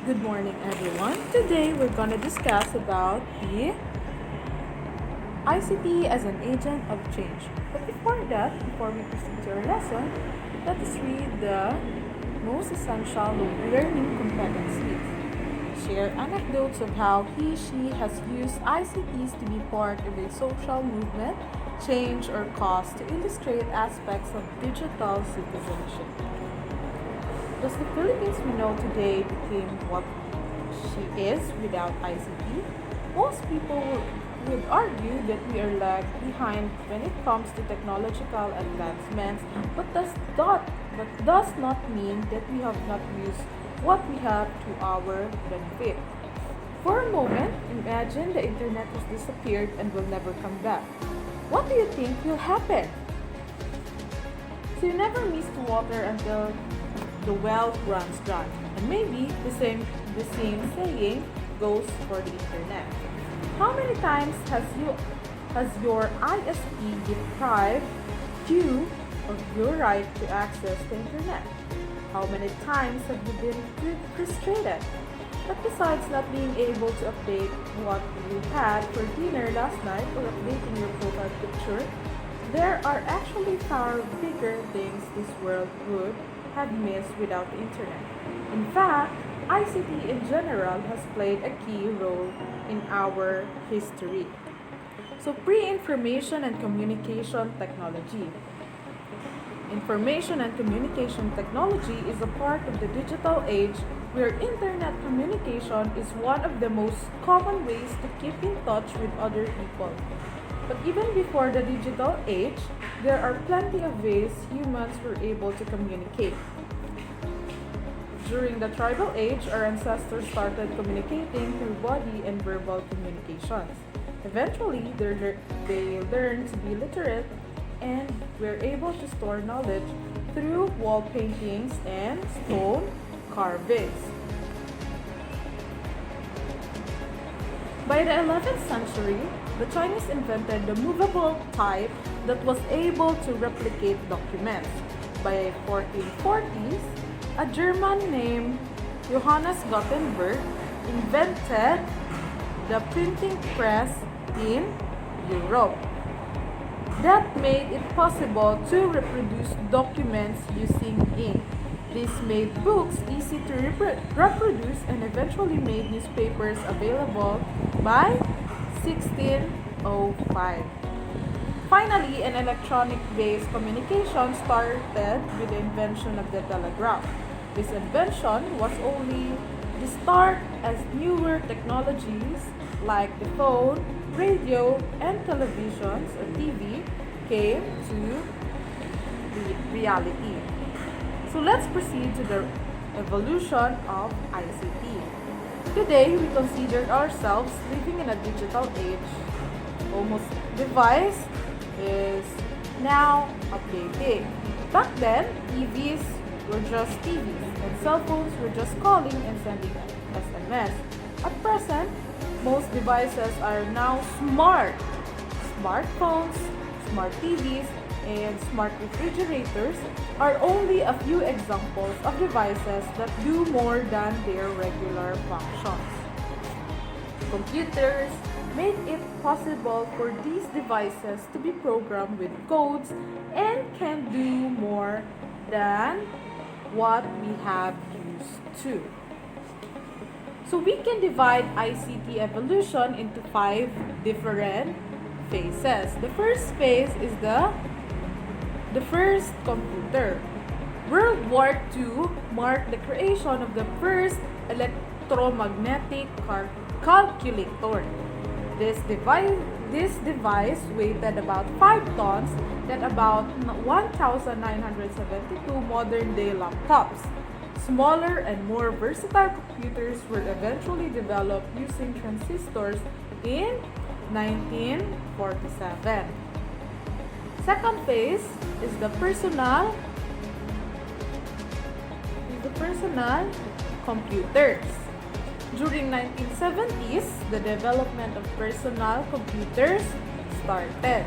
Good morning, everyone. Today we're going to discuss about the ICT as an agent of change. But before we proceed to our lesson, let us read the most essential learning competencies. Share anecdotes of how she has used ICTs to be part of a social movement, change, or cause to illustrate aspects of digital citizenship. Does the Philippines we know today became what she is without ICT? Most people would argue that we are lagged behind when it comes to technological advancements, but does not mean that we have not used what we have to our benefit. For a moment, imagine the internet has disappeared and will never come back. What do you think will happen? So you never miss water until the well runs dry. And maybe the same saying goes for the internet. How many times has your ISP deprived you of your right to access the internet? How many times have you been frustrated? But besides not being able to update what you had for dinner last night or updating your profile picture, there are actually far bigger things this world would have missed without the internet. In fact, ICT in general has played a key role in our history. So, pre-information and communication technology. Information and communication technology is a part of the digital age where internet communication is one of the most common ways to keep in touch with other people. But even before the digital age, there are plenty of ways humans were able to communicate. During the tribal age, our ancestors started communicating through body and verbal communications. Eventually, they learned to be literate and were able to store knowledge through wall paintings and stone carvings. By the 11th century, the Chinese invented the movable type that was able to replicate documents. By 1440s, a German named Johannes Gutenberg invented the printing press in Europe. That made it possible to reproduce documents using ink. This made books easy to reproduce and eventually made newspapers available by 1605. Finally, an electronic-based communication started with the invention of the telegraph. This invention was only the start as newer technologies like the phone, radio, and televisions or TV came to reality. So let's proceed to the evolution of ICT. Today, we consider ourselves living in a digital age. Almost device is now updating. Back then, TVs were just TVs and cell phones were just calling and sending SMS. At present, most devices are now smart. Smartphones, smart TVs, and smart refrigerators are only a few examples of devices that do more than their regular functions. Computers make it possible for these devices to be programmed with codes and can do more than what we have used to. So we can divide ICT evolution into 5 different phases. The first phase is the first computer. World War II marked the creation of the first electromagnetic calculator. This device weighed about 5 tons than about 1,972 modern-day laptops. Smaller and more versatile computers were eventually developed using transistors in 1947. Second phase is the personal computers. During 1970s, the development of personal computers started.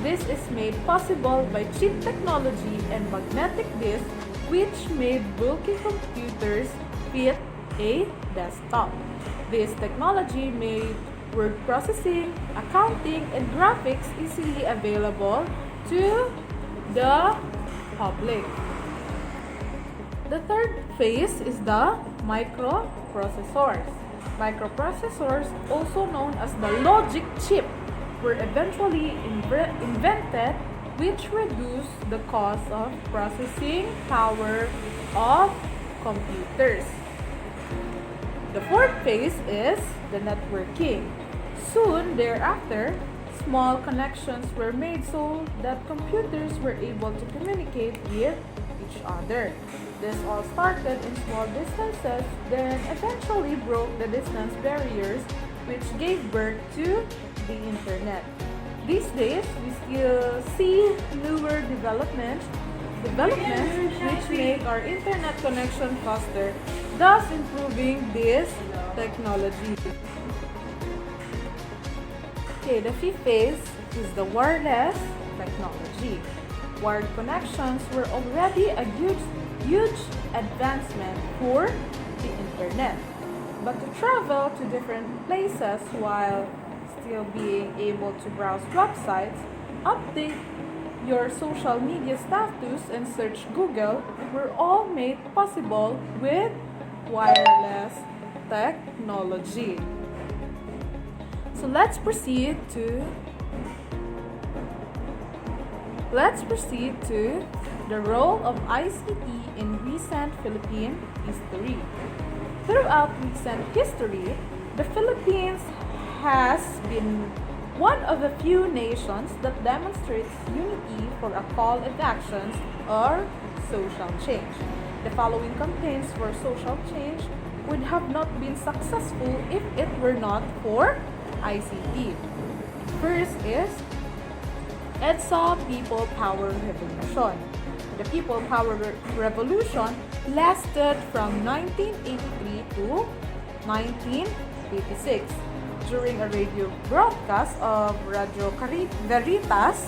This is made possible by chip technology and magnetic disks, which made bulky computers fit a desktop. This technology made word processing, accounting, and graphics easily available to the public. The third phase is the microprocessors. Microprocessors, also known as the logic chip, were eventually invented, which reduced the cost of processing power of computers. The fourth phase is the networking. Soon thereafter, small connections were made so that computers were able to communicate with each other. This all started in small distances, then eventually broke the distance barriers, which gave birth to the internet. These days, we still see newer developments which make our internet connection faster, thus improving this technology. Okay, the fifth phase is the wireless technology. Wired connections were already a huge advancement for the internet. But to travel to different places while still being able to browse websites, update your social media status, and search Google were all made possible with wireless technology. So let's proceed to the role of ICT in recent Philippine history. Throughout recent history, the Philippines has been one of the few nations that demonstrates unity for a call and actions or social change. The following campaigns for social change would have not been successful if it were not for ICT. First is EDSA People Power Revolution. The People Power Revolution lasted from 1983 to 1986. During a radio broadcast of Radio Veritas,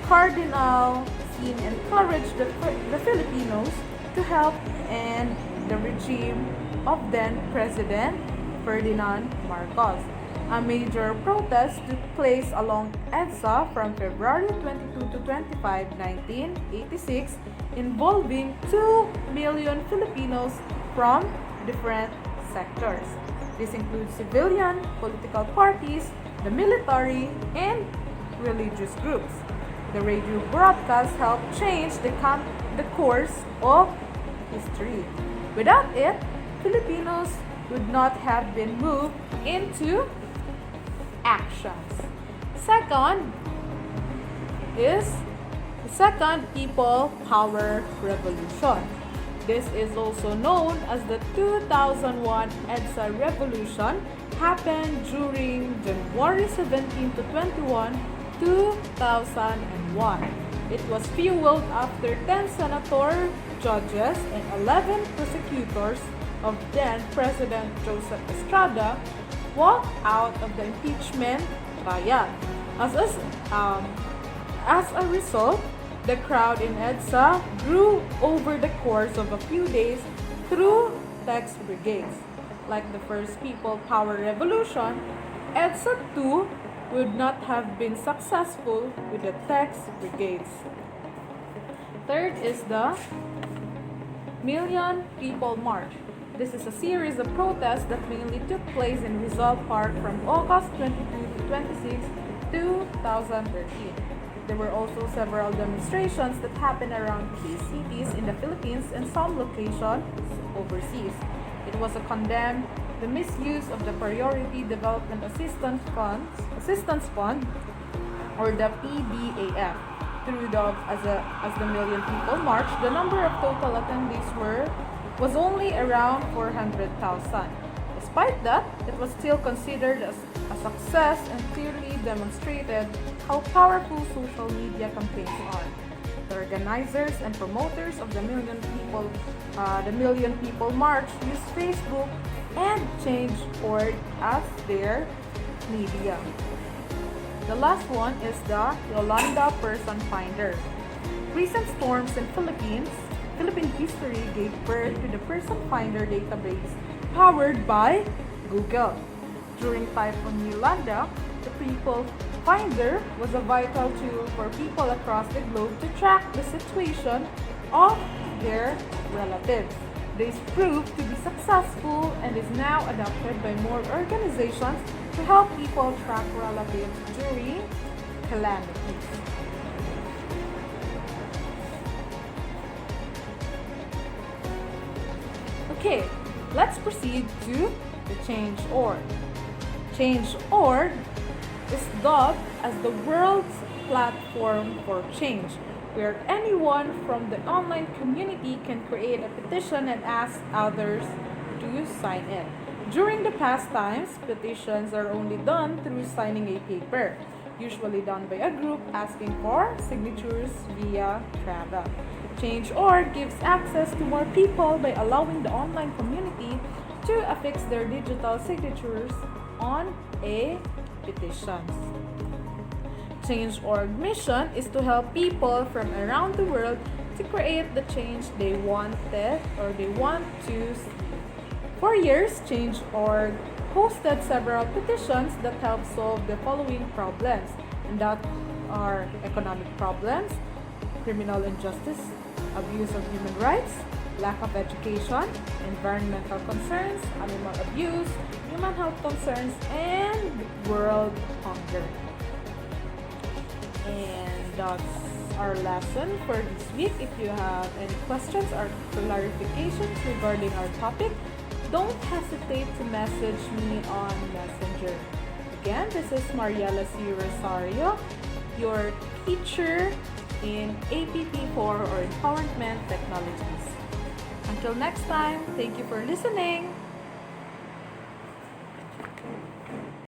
Cardinal Sin encouraged the Filipinos to help end the regime of then President Ferdinand Marcos. A major protest took place along EDSA from February 22 to 25, 1986, involving 2 million Filipinos from different sectors. This includes civilian, political parties, the military, and religious groups. The radio broadcast helped change the course of history. Without it, Filipinos would not have been moved into actions. Second is the Second People Power Revolution. This is also known as the 2001 EDSA Revolution, happened during January 17 to 21, 2001. It was fueled after 10 senator judges and 11 prosecutors of then President Joseph Estrada walked out of the impeachment trial. As a result, the crowd in EDSA grew over the course of a few days through text brigades. Like the first People Power Revolution, EDSA too would not have been successful with the text brigades. Third is the Million People March. This is a series of protests that mainly took place in Rizal Park from August 22 to 26, 2013. There were also several demonstrations that happened around key cities in the Philippines and some locations overseas. It was to condemn the misuse of the Priority Development Assistance Fund, or the PDAF. As the Million People March, the number of total attendees was only around 400,000. Despite that, it was still considered as a success and clearly demonstrated how powerful social media campaigns are. The organizers and promoters of the Million People March used Facebook and change.org as their media. The last one is the Yolanda Person Finder. Recent storms in Philippine history gave birth to the Person Finder database powered by Google. During Typhoon Yolanda, the People Finder was a vital tool for people across the globe to track the situation of their relatives. This proved to be successful and is now adopted by more organizations to help people track relatives during calamities. Okay, let's proceed to the Change.org. Change.org is dubbed as the world's platform for change, where anyone from the online community can create a petition and ask others to sign it. During the past times, petitions are only done through signing a paper, usually done by a group asking for signatures via travel. Change.org gives access to more people by allowing the online community to affix their digital signatures on a petition. Change.org mission is to help people from around the world to create the change they wanted or they want to see. For years, Change.org hosted several petitions that help solve the following problems, and that are economic problems, criminal injustice, abuse of human rights, lack of education, environmental concerns, animal abuse, human health concerns, and world hunger. And that's our lesson for this week. If you have any questions or clarifications regarding our topic, don't hesitate to message me on Messenger. Again, this is Mariela C. Rosario, your teacher in APP4 or Empowerment Technologies. Until next time, thank you for listening.